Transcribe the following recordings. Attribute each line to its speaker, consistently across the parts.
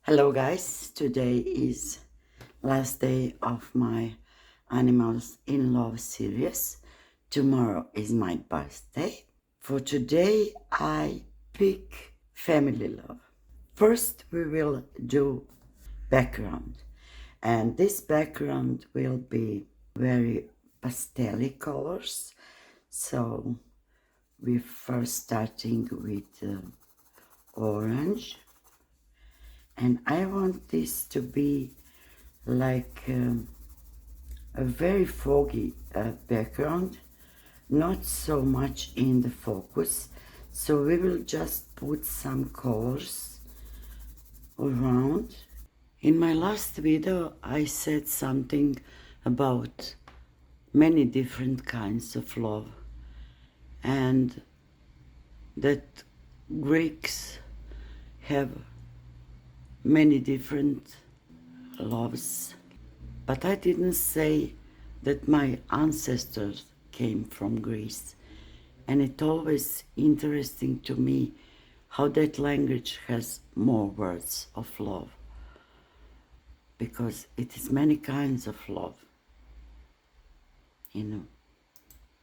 Speaker 1: Hello guys, today is last day of my Animals in Love series. Tomorrow is my birthday. For today I pick family love. First we will do background, and this background will be very pastel colors. So we're first starting with orange, and I want this to be like a very foggy background, not so much in the focus. So we will just put some colors around. In my last video I said something about many different kinds of love, and that Greeks have many different loves, but I didn't say that my ancestors came from Greece. And it's always interesting to me how that language has more words of love, because it is many kinds of love in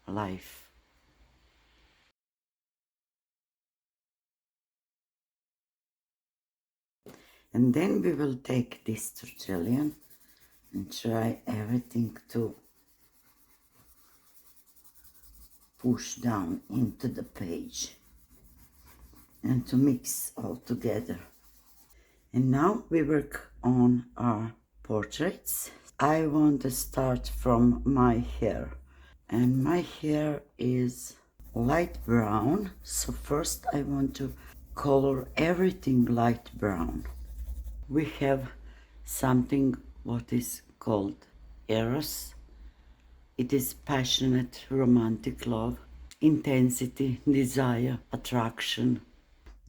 Speaker 1: life. And then we will take this tortillon and try everything to push down into the page and to mix all together. And now we work on our portraits. I want to start from my hair, and my hair is light brown. So first I want to color everything light brown. We have something what is called Eros. It is passionate, romantic love, intensity, desire, attraction.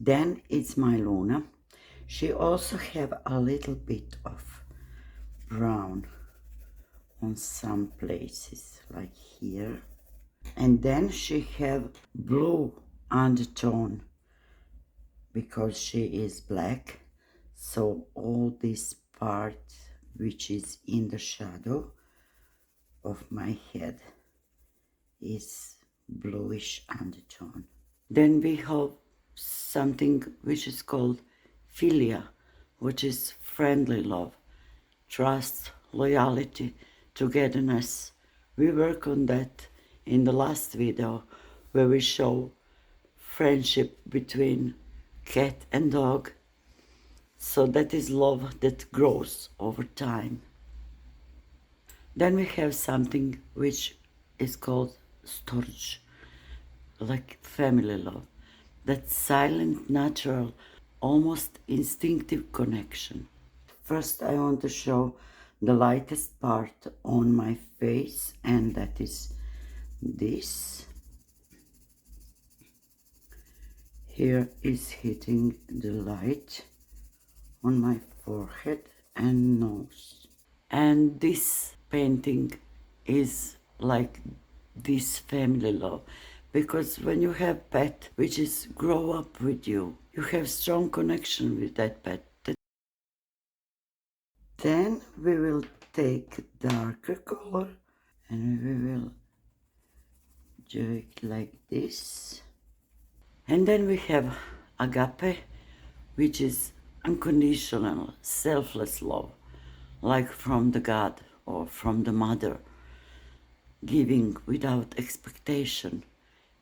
Speaker 1: Then it's my Luna. She also have a little bit of brown on some places, like here. And then she have blue undertone because she is black. So all this part which is in the shadow of my head is bluish undertone. Then we have something which is called philia, which is friendly love, trust, loyalty, togetherness. We work on that in the last video, where we show friendship between cat and dog. So that is love that grows over time. Then we have something which is called störge, like family love. That silent, natural, almost instinctive connection. First I want to show the lightest part on my face, and that is this. Here is hitting the light on my forehead and nose. And this painting is like this family love, because when you have pet which is grow up with you, you have strong connection with that pet. Then we will take darker color and we will do it like this. And then we have agape, which is unconditional, selfless love, like from the God or from the mother, giving without expectation.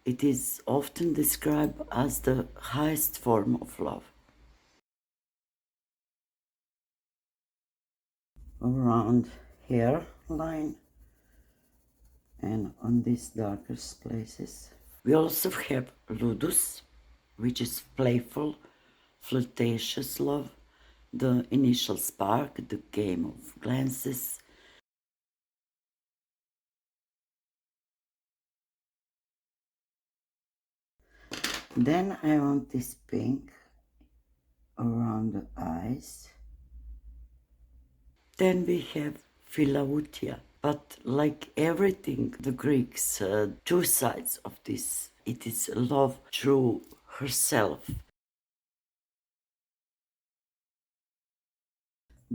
Speaker 1: It is often described as the highest form of love. Around hairline and on these darkest places. We also have ludus, which is playful, flirtatious love, the initial spark, the game of glances. Then I want this pink around the eyes. Then we have philautia, but like everything, the Greeks, two sides of this. It is love through herself.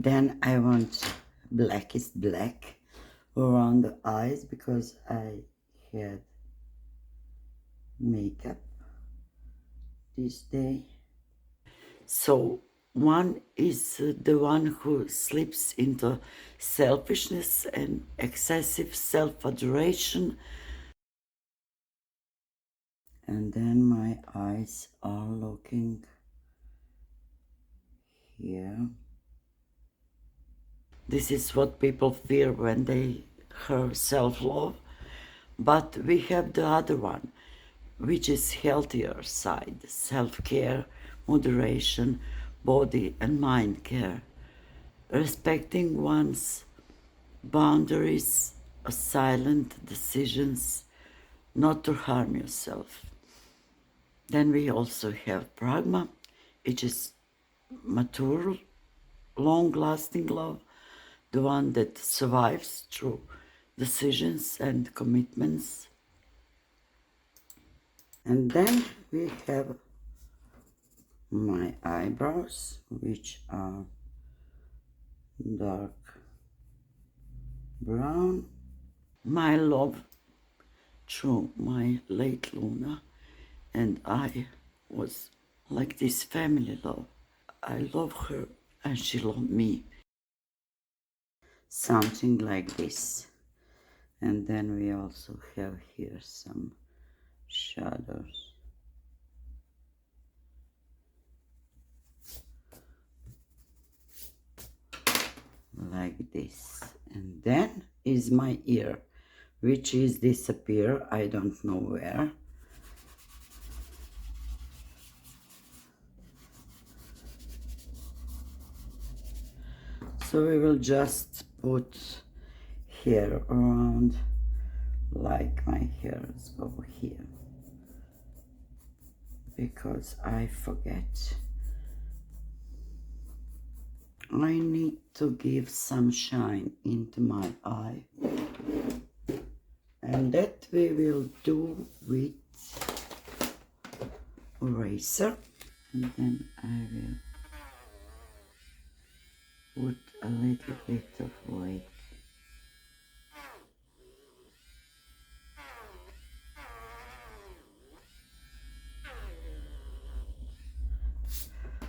Speaker 1: Then I want blackest black around the eyes because I had makeup this day. So one is the one who slips into selfishness and excessive self-adoration. And then my eyes are looking here. This is what people fear when they hear self-love. But we have the other one, which is healthier side, self-care, moderation, body and mind care, respecting one's boundaries, silent decisions, not to harm yourself. Then we also have pragma, which is mature, long-lasting love, the one that survives through decisions and commitments. And then we have my eyebrows, which are dark brown. My love through my late Luna, and I was like this family love. I love her and she loved me. Something like this. And then we also have here some shadows. Like this. And then is my ear, which is disappear, I don't know where. So we will just put hair around like my hairs over here, because I forget. I need to give some shine into my eye, and that we will do with eraser. And then I will put a little bit of white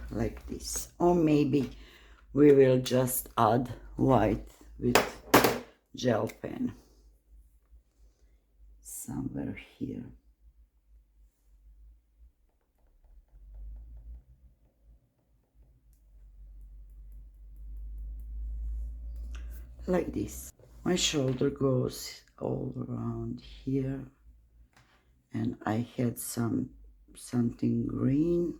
Speaker 1: like this, or maybe we will just add white with gel pen somewhere here. Like this. My shoulder goes all around here, and I had something green,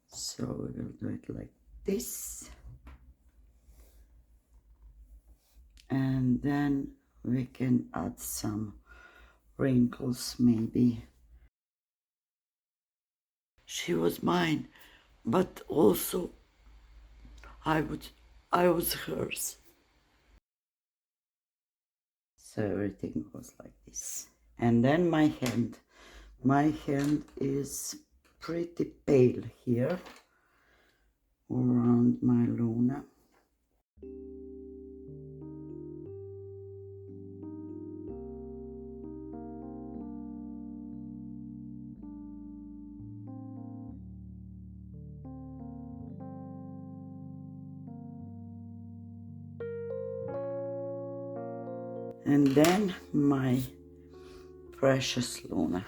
Speaker 1: so we will do it like this. And then we can add some wrinkles maybe. She was mine, but also I was hers. So everything goes like this. And then my hand is pretty pale here around my Luna. And then my precious Luna.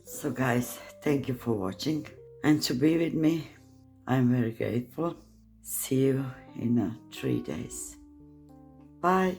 Speaker 1: So guys, thank you for watching and to be with me. I'm very grateful. See you in 3 days. Bye.